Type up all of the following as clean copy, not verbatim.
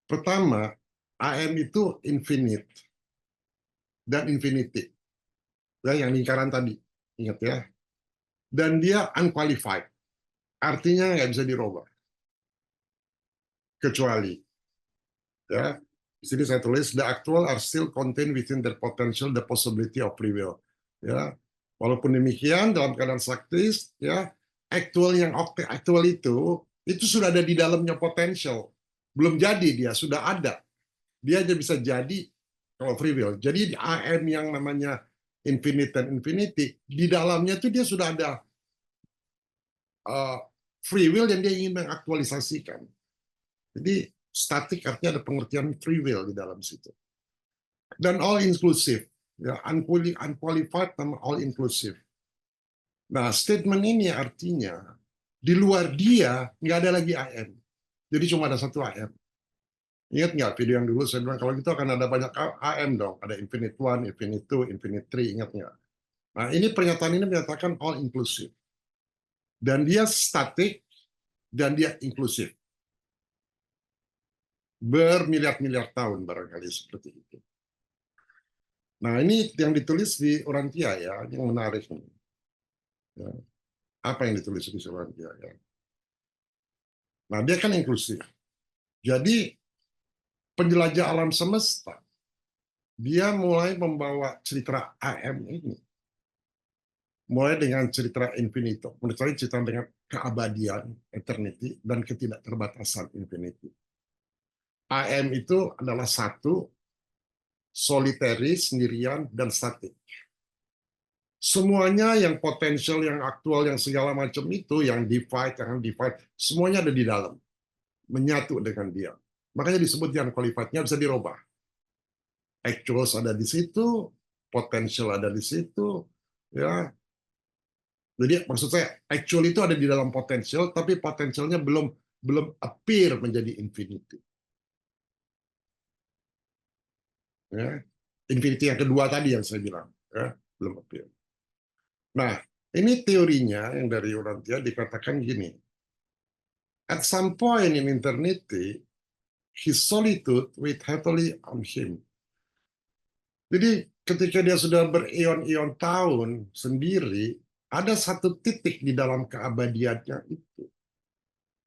Pertama, AM itu infinite dan infinity. Ya, yang lingkaran tadi, ingat ya. Dan dia unqualified, artinya nggak bisa dirubah. Kecuali, ya, di sini saya tulis, the actual are still contained within their potential, the possibility of free will. Ya, walaupun demikian, dalam keadaan saktis, ya, aktual itu sudah ada di dalamnya potential. Belum jadi dia, sudah ada. Dia aja bisa jadi kalau free will. Jadi di AM yang namanya infinite dan infinity, di dalamnya itu dia sudah ada uh, free will yang dia ingin mengaktualisasikan. Jadi statik artinya ada pengertian free will di dalam situ. Dan all inclusive, ya, unqualified sama all inclusive. Nah, statement ini artinya di luar dia nggak ada lagi AM. Jadi cuma ada satu AM. Ingat nggak video yang dulu saya bilang kalau gitu akan ada banyak AM dong, ada Infinite One, Infinite Two, Infinite Three, ingat nggak? Nah, ini pernyataan ini menyatakan all inclusive. Dan dia statik dan dia inklusif. Bermiliar-miliar tahun barangkali seperti itu. Nah, ini yang ditulis di Urantia ya, yang menarik nih. Ya. Apa yang ditulis di Urantia ya? Nah, dia kan inklusif. Jadi penjelajah alam semesta, dia mulai membawa cerita AM ini. Mulai dengan cerita infinito, mulai cerita dengan keabadian, eternity, dan ketidakterbatasan infinity. AM itu adalah satu, solitary, sendirian, dan statik. Semuanya yang potensial, yang aktual, yang segala macam itu, yang divide, yang undivided, semuanya ada di dalam. Menyatu dengan dia. Makanya disebut yang qualified-nya bisa dirubah. Actuals ada di situ, potential ada di situ, ya. Jadi maksud saya, actual itu ada di dalam potensial, tapi potensialnya belum belum appear menjadi infinity. Ya. Infinity yang kedua tadi yang saya bilang, ya, belum appear. Nah, ini teorinya yang dari Urantia dikatakan gini. At some point in eternity, his solitude weighed heavily on him. Jadi ketika dia sudah berion-ion tahun sendiri, ada satu titik di dalam keabadiannya itu.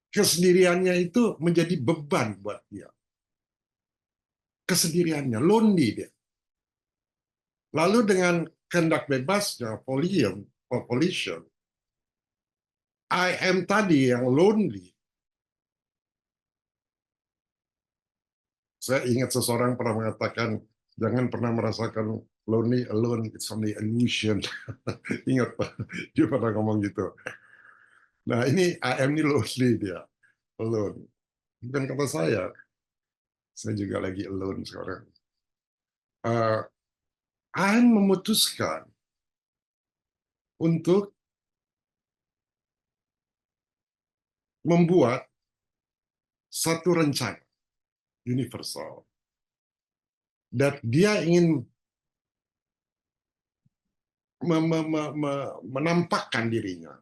Kesendiriannya itu menjadi beban buat dia. Kesendiriannya, lonely dia. Lalu dengan kehendak bebasnya, volition, I am tadi yang lonely. Saya ingat seseorang pernah mengatakan, jangan pernah merasakan lonely alone, it's only illusion. Ingat Pak, dia pernah ngomong gitu. Nah ini AM ini lonely dia, alone. Bukan kata saya juga lagi alone sekarang. AM memutuskan untuk membuat satu rencana universal. Dan dia ingin menampakkan dirinya,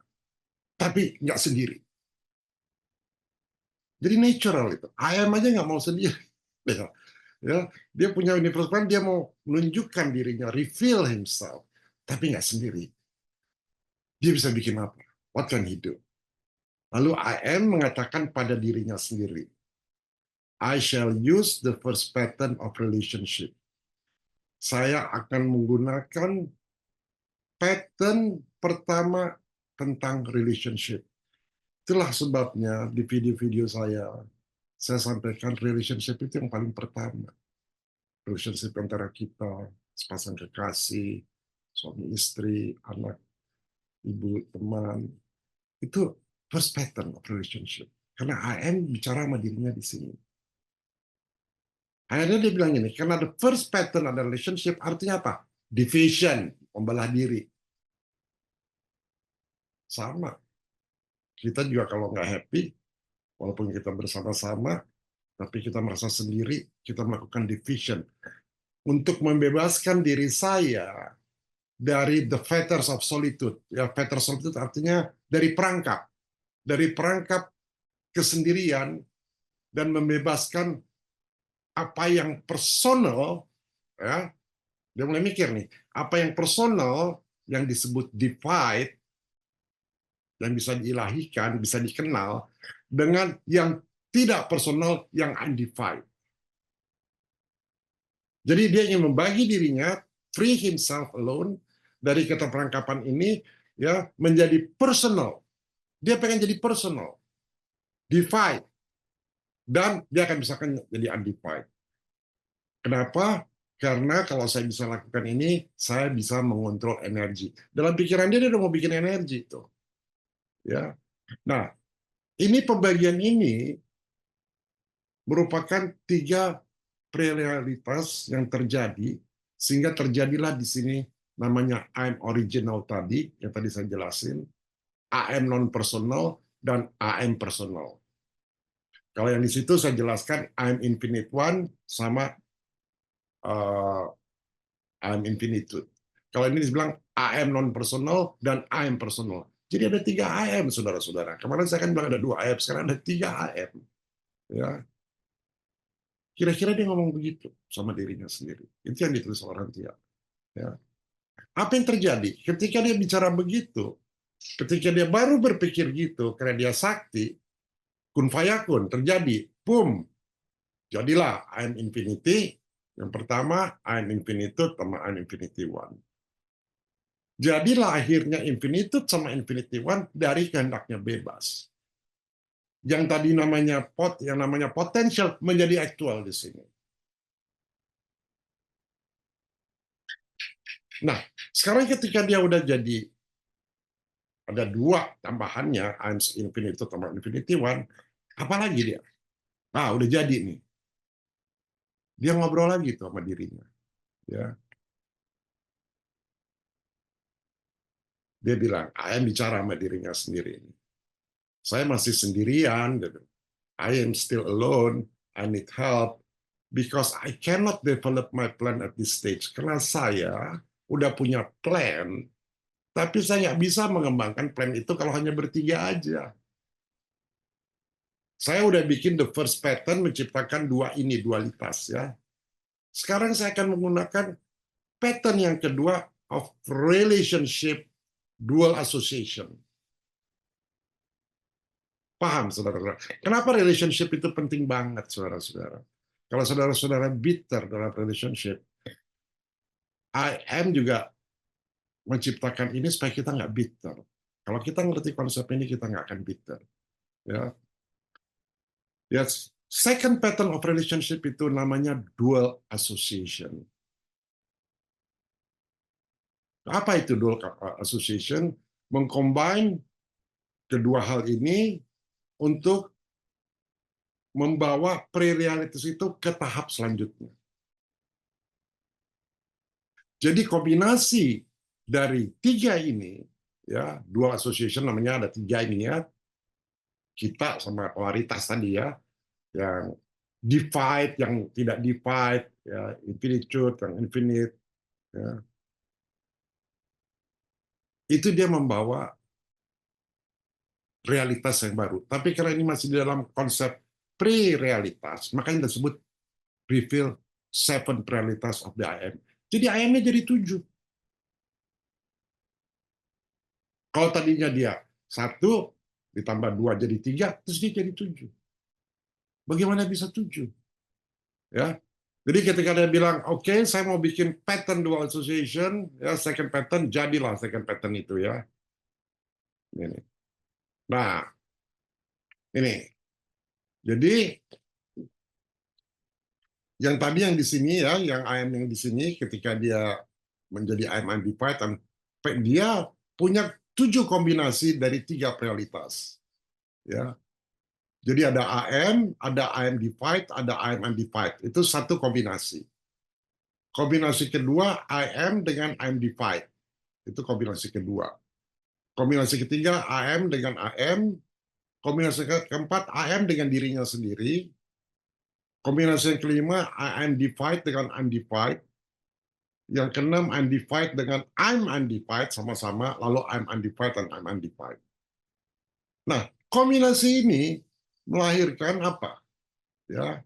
tapi nggak sendiri. Jadi natural itu. AM aja nggak mau sendiri. Ya, dia punya universal, dia mau menunjukkan dirinya, reveal himself, tapi nggak sendiri. Dia bisa bikin apa? What can he do? Lalu AM mengatakan pada dirinya sendiri, I shall use the first pattern of relationship. Saya akan menggunakan pattern pertama tentang relationship. Itulah sebabnya di video-video saya sampaikan relationship itu yang paling pertama. Relationship antara kita, sepasang kekasih, suami istri, anak, ibu, teman. Itu first pattern of relationship. Karena AM bicara sama dirinya di sini. Akhirnya dia bilang ini, karena the first pattern of relationship artinya apa? Division, membelah diri. Sama. Kita juga kalau nggak happy, walaupun kita bersama-sama, tapi kita merasa sendiri, kita melakukan division. Untuk membebaskan diri saya dari the fetters of solitude. Ya, fetters of solitude artinya dari perangkap kesendirian dan membebaskan apa yang personal, ya, dia mulai mikir nih, apa yang personal yang disebut divide, yang bisa diilahihkan, bisa dikenal, dengan yang tidak personal, yang undivided. Jadi dia ingin membagi dirinya, free himself alone, dari keterperangkapan ini, ya, menjadi personal. Dia pengen jadi personal, divide, dan dia akan bisa jadi undivided. Kenapa? Karena kalau saya bisa lakukan ini, saya bisa mengontrol energi. Dalam pikiran dia udah mau bikin energi tuh. Ya. Nah, ini pembagian ini merupakan 3 realitas yang terjadi, sehingga terjadilah di sini namanya I'm original tadi, yang tadi saya jelasin, AM non personal, dan AM personal. Kalau yang di situ saya jelaskan I'm infinite one sama I'm infinitude. Kalau ini dibilang AM non personal dan AM personal. Jadi ada 3 AM, saudara-saudara. Kemarin saya kan bilang ada 2 AM, sekarang ada 3 AM. Ya, kira-kira dia ngomong begitu sama dirinya sendiri. Itu yang ditulis orang Tia. Ya. Apa yang terjadi ketika dia bicara begitu? Ketika dia baru berpikir gitu, karena dia sakti, kun fayakun terjadi, boom, jadilah I'm infinity. Yang pertama I'm infinitude sama I'm infinity one. Jadilah akhirnya infinitude sama infinity one dari kehendaknya bebas. Yang tadi namanya yang namanya potential menjadi actual di sini. Nah, sekarang ketika dia udah jadi ada 2 tambahannya, I'm infinitude sama infinity one, apalagi dia? Ah, udah jadi nih. Dia ngobrol lagi tuh sama dirinya. Ya, dia bilang, I am bicara sama dirinya sendiri. Saya masih sendirian. Gitu. I am still alone. I need help because I cannot develop my plan at this stage. Karena saya udah punya plan, tapi saya nggak bisa mengembangkan plan itu kalau hanya bertiga aja. Saya udah bikin the first pattern menciptakan 2 ini, dualitas ya. Sekarang saya akan menggunakan pattern yang kedua of relationship dual association. Paham, saudara-saudara? Kenapa relationship itu penting banget, saudara-saudara? Kalau saudara-saudara bitter dalam relationship, IM juga menciptakan ini supaya kita nggak bitter. Kalau kita ngerti konsep ini, kita nggak akan bitter. Ya, yes. Second pattern of relationship itu namanya dual association. Apa itu dual association? Mengcombine kedua hal ini untuk membawa pre-realitas itu ke tahap selanjutnya. Jadi kombinasi dari 3 ini, ya, dual association namanya ada 3 ini ya, kita sama polaritas tadi ya, yang divide, yang tidak divide, ya, infinitude, yang infinite, ya. Itu dia membawa realitas yang baru. Tapi karena ini masih di dalam konsep pre-realitas, makanya disebut reveal 7 realitas of the IM. Jadi IM-nya jadi 7. Kalau tadinya dia 1 ditambah 2 jadi 3, terus dia jadi 7. Bagaimana bisa 7? Ya. Jadi ketika dia bilang, oke, saya mau bikin pattern dual association, ya, second pattern, jadilah second pattern itu ya. Ini. Nah, ini. Jadi yang tadi yang di sini ya, yang IM yang di sini ketika dia menjadi IM undivided, dia punya 7 kombinasi dari 3 prioritas. Ya. Jadi ada AM, ada AM divide, ada AM undivided. Itu satu kombinasi. Kombinasi kedua AM dengan AM divide. Itu kombinasi kedua. Kombinasi ketiga AM dengan AM. Kombinasi keempat AM dengan dirinya sendiri. Kombinasi yang kelima AM divide dengan undivided. Yang keenam I'm divide dengan I'm undivided sama-sama, lalu I'm undivided dan I'm undivided. Nah, kombinasi ini melahirkan apa? Ya,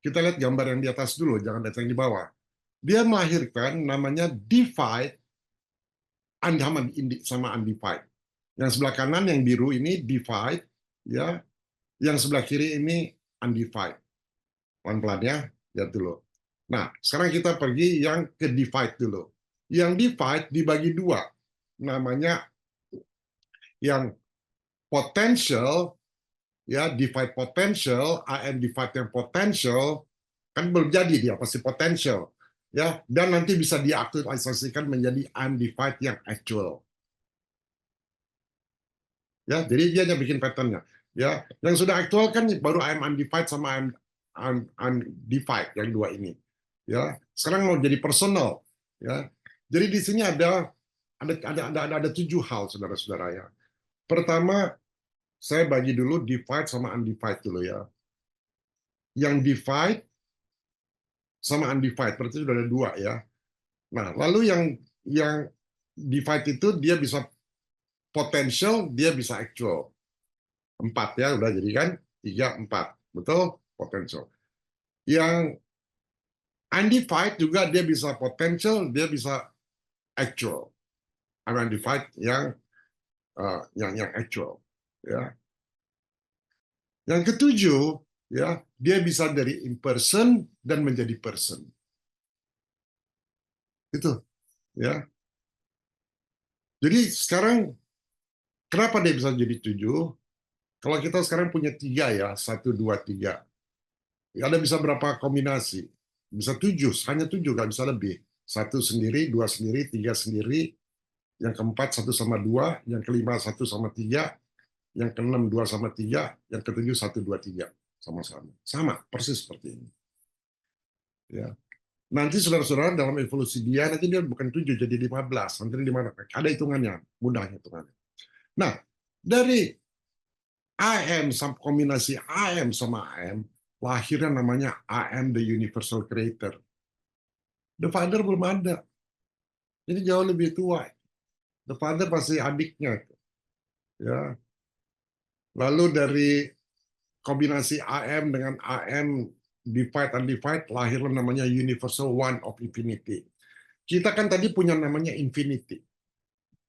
Kita lihat gambar yang di atas dulu, jangan lihat yang di bawah. Dia melahirkan namanya divide sama undivided. Yang sebelah kanan yang biru ini divide, ya. Yang sebelah kiri ini undivided. Pelan-pelan ya, lihat dulu. Nah, sekarang kita pergi yang ke divide dulu. Yang divide dibagi dua, namanya yang potential, ya, divide potential, AM divide yang potential, kan belum jadi dia pasti potential, ya, dan nanti bisa diaktualisasikan menjadi undivided yang actual, ya. Jadi dia hanya bikin patternnya, ya. Yang sudah actual kan baru AM undivided sama AM undivided yang dua ini, ya. Sekarang mau jadi personal, ya. Jadi di sini ada 7 hal, saudara-saudara, ya. Pertama, saya bagi dulu divide sama undivided dulu, ya. Yang divide sama undivided berarti sudah ada dua, ya. Nah, lalu yang divide itu dia bisa potential, dia bisa actual. 4 ya, udah jadi kan? 3, 4. Betul? Potential. Yang undivided juga dia bisa potential, dia bisa actual. Undivided yang actual, ya. Yang ketujuh, ya, dia bisa dari imperson dan menjadi person. Itu, ya. Jadi sekarang kenapa dia bisa jadi 7? Kalau kita sekarang punya 3 ya, 1, 2, 3. Ada bisa berapa kombinasi? Bisa 7, hanya 7, nggak bisa lebih. 1 sendiri, 2 sendiri, 3 sendiri, yang keempat 1 sama 2, yang kelima 1 sama 3, yang keenam 2 sama 3, yang ketujuh 1, 2, 3. Sama-sama. Sama, persis seperti ini. Ya. Nanti saudara-saudara dalam evolusi dia, nanti dia bukan 7, jadi 15. Nanti di mana? Ada hitungannya, mudah hitungannya. Nah, dari AM kombinasi AM sama AM, lahirnya namanya AM the Universal Creator. The Father belum ada. Jadi jauh lebih tua. The Father pasti adiknya. Ya. Lalu dari kombinasi AM dengan AM divide undivided lahirlah namanya Universal One of Infinity. Kita kan tadi punya namanya Infinity.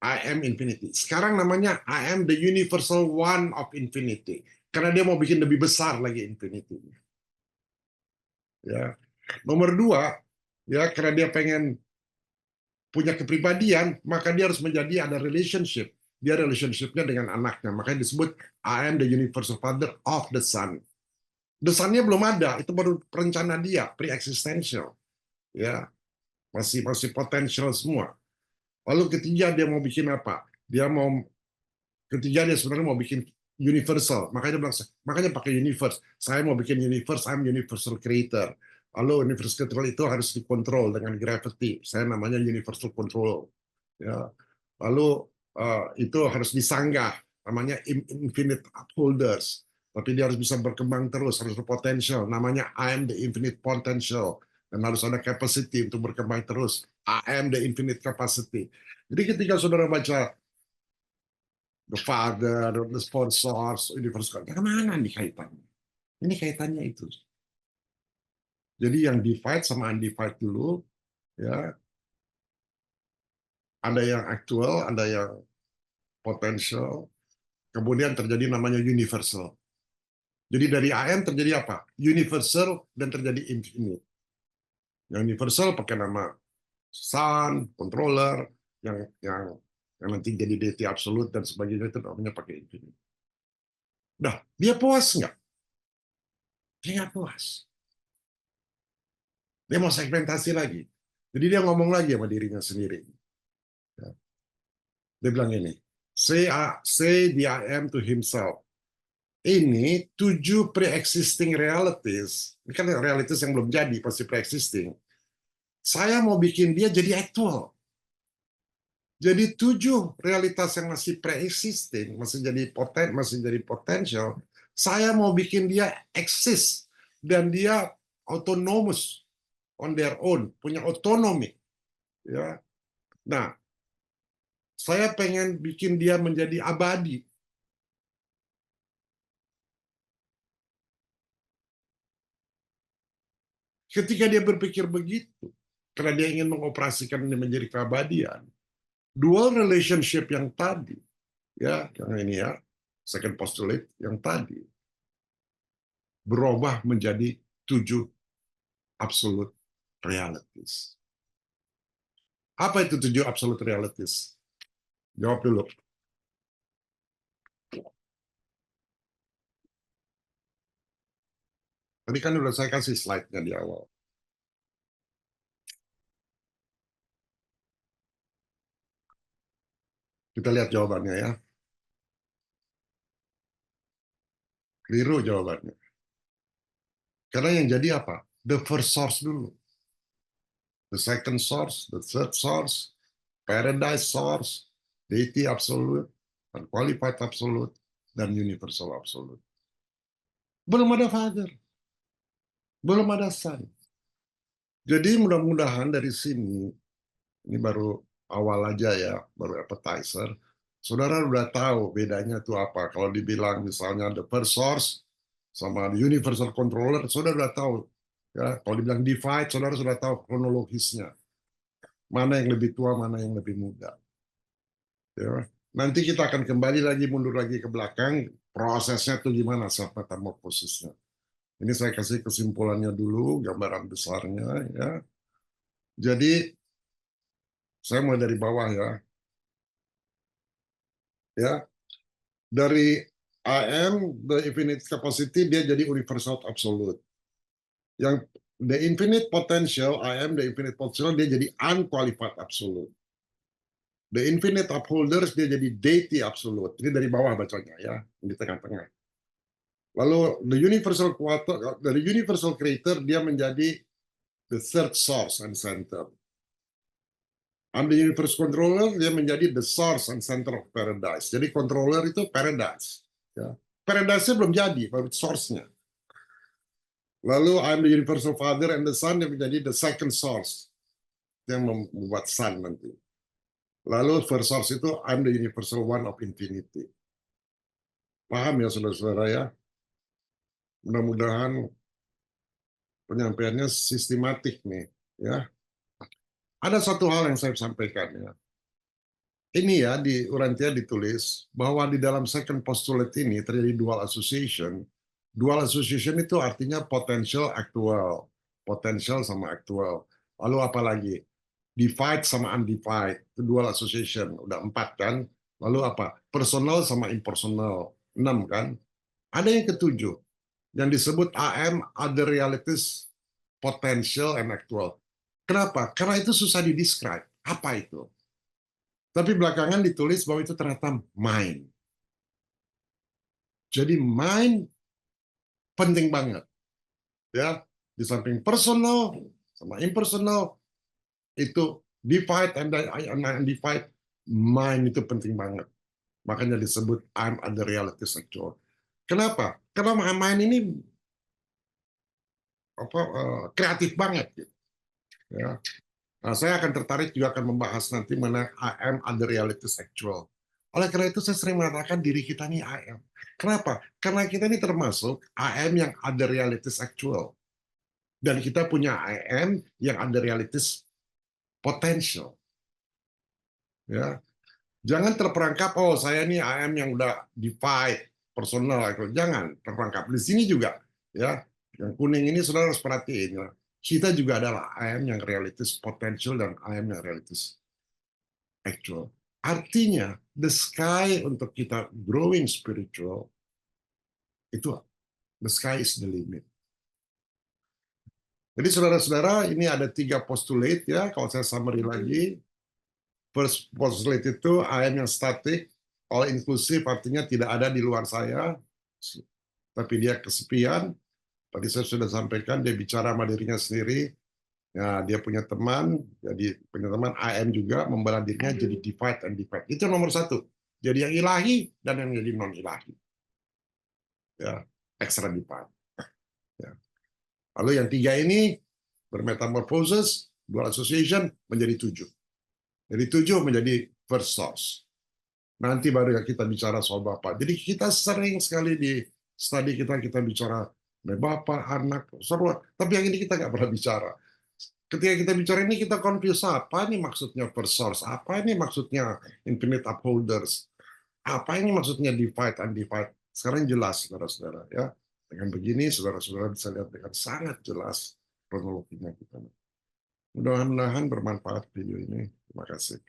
AM Infinity. Sekarang namanya AM the Universal One of Infinity. Karena dia mau bikin lebih besar lagi Infinity. Ya. Nomor 2, ya, karena dia pengen punya kepribadian, maka dia harus menjadi ada relationship. Dia relationship-nya dengan anaknya. Makanya disebut I am the universal father of the son. The son-nya belum ada, itu baru perencana dia, pre-existential. Ya, masih potential semua. Lalu ketiga dia mau bikin apa? Ketiga dia sebenarnya mau bikin universal. Makanya pakai universe. Saya mau bikin universe, I'm universal creator. Lalu universal creator itu harus dikontrol dengan gravity. Saya namanya universal control. Ya. Lalu itu harus disanggah, namanya infinite upholders. Tapi dia harus bisa berkembang terus, harus berpotensial. Namanya I am the infinite potential. Dan harus ada capacity untuk berkembang terus. I am the infinite capacity. Jadi ketika saudara baca The Father, The Source, Universal, kemana nih kaitannya? Ini kaitannya itu. Jadi yang divide sama undivided dulu, ya, ada yang actual, ada yang potential, kemudian terjadi namanya universal. Jadi dari AM terjadi apa? Universal dan terjadi infinite. Yang universal pakai nama Sun, controller, yang nanti jadi deity absolute dan sebagainya itu namanya pakai infinite. Nah, dia puas nggak? Dia nggak puas. Dia mau segmentasi lagi. Jadi dia ngomong lagi sama dirinya sendiri. Ya. Dia bilang ini, say the I am to himself. Ini 7 pre-existing realities. Ini kan realities yang belum jadi, pasti pre-existing. Saya mau bikin dia jadi actual. Jadi 7 realitas yang masih pre-existing, masih jadi potential. Saya mau bikin dia exist dan dia autonomous on their own, punya otonomi. Ya. Nah, saya pengen bikin dia menjadi abadi. Ketika dia berpikir begitu, karena dia ingin mengoperasikan ini menjadi keabadian, dual relationship yang tadi, ya, yang ini ya, second postulate yang tadi, berubah menjadi 7 absolute realities. Apa itu 7 absolute realities? Jawab dulu. Tadi kan udah saya kasih slide-nya di awal. Kita lihat jawabannya ya. Keliru jawabannya. Karena yang jadi apa? The first source dulu. The second source, the third source, paradise source, deity absolute, unqualified absolute, dan universal absolute. Belum ada father. Belum ada son. Jadi mudah-mudahan dari sini, ini baru awal aja ya, baru appetizer, saudara udah tahu bedanya itu apa. Kalau dibilang misalnya the first source sama the universal controller, saudara udah tahu. Ya, kalau dibilang divide, saudara sudah tahu kronologisnya. Mana yang lebih tua, mana yang lebih muda. Ya. Nanti kita akan kembali lagi, mundur lagi ke belakang, prosesnya itu gimana, self metamorphosisnya. Ini saya kasih kesimpulannya dulu, gambaran besarnya. Ya. Jadi, saya mulai dari bawah ya. Ya, dari IM, the infinite capacity, dia jadi universal absolute. Yang the infinite potential, IM, the infinite potential, dia jadi unqualified absolute. The infinite upholders, dia jadi deity absolute. Ini dari bawah bacanya ya, di tengah-tengah. Lalu the universal creator, dari universal creator, dia menjadi the third source and center. And the universal controller, dia menjadi the source and center of paradise. Jadi controller itu paradise. Ya. Paradise-nya belum jadi, baru source-nya. Lalu I'm the universal father and the son, dia menjadi the second source yang membuat sun nanti. Lalu first source itu I'm the universal one of infinity. Paham ya saudara-saudara ya? Mudah-mudahan penyampaiannya sistematik nih. Ya, ada satu hal yang saya sampaikan ya. Ini ya di Urantia ditulis bahwa di dalam second postulate ini terjadi dual association. Dual association itu artinya potential actual, potential sama actual. Lalu apa lagi? Divide sama undivided, itu dual association. Udah 4 kan? Lalu apa? Personal sama impersonal, 6 kan? Ada yang ketujuh, yang disebut AM, other realities, potential and actual. Kenapa? Karena itu susah didescribe. Apa itu? Tapi belakangan ditulis bahwa itu ternyata mind. Jadi mind penting banget. Ya, di samping personal sama impersonal, itu divide and undivided, mind itu penting banget. Makanya disebut I'm at the reality actual. Kenapa? Karena mind ini kreatif banget. Gitu. Ya. Nah, saya akan tertarik juga akan membahas nanti mengenai I am other realities actual. Oleh karena itu saya sering mengatakan diri kita ini I am. Kenapa? Karena kita ini termasuk I am yang other realities actual. Dan kita punya I am yang other realities potential. Ya. Jangan terperangkap, oh saya ini I am yang udah divide, personal. Jangan terperangkap. Di sini juga. Ya. Yang kuning ini saudara harus perhatiin. Ya. Kita juga adalah I am yang realities potential dan I am yang realities actual. Artinya, the sky untuk kita growing spiritual, itu the sky is the limit. Jadi saudara-saudara, ini ada 3 postulate ya, kalau saya summary lagi. First postulate itu I am yang static, all inclusive artinya tidak ada di luar saya, tapi dia kesepian. Tadi saya sudah sampaikan, dia bicara sama dirinya sendiri, ya, dia punya teman, jadi punya teman AM juga membela dirinya jadi divide and divide. Itu nomor 1. Jadi yang ilahi dan yang jadi non ilahi. Ya, extra divide. Ya. Lalu yang 3 ini bermetamorphosis, dual association menjadi 7. Jadi 7 menjadi first source. Nanti baru kita bicara soal Bapak. Jadi kita sering sekali di studi kita bicara Bapak, anak, seru. Tapi yang ini kita nggak pernah bicara. Ketika kita bicara ini kita confuse, apa ini maksudnya first source, apa ini maksudnya infinite upholders, apa ini maksudnya divide undivided. Sekarang jelas, saudara-saudara, ya. Dengan begini, saudara-saudara bisa lihat dengan sangat jelas kronologinya kita. Mudah-mudahan bermanfaat video ini. Terima kasih.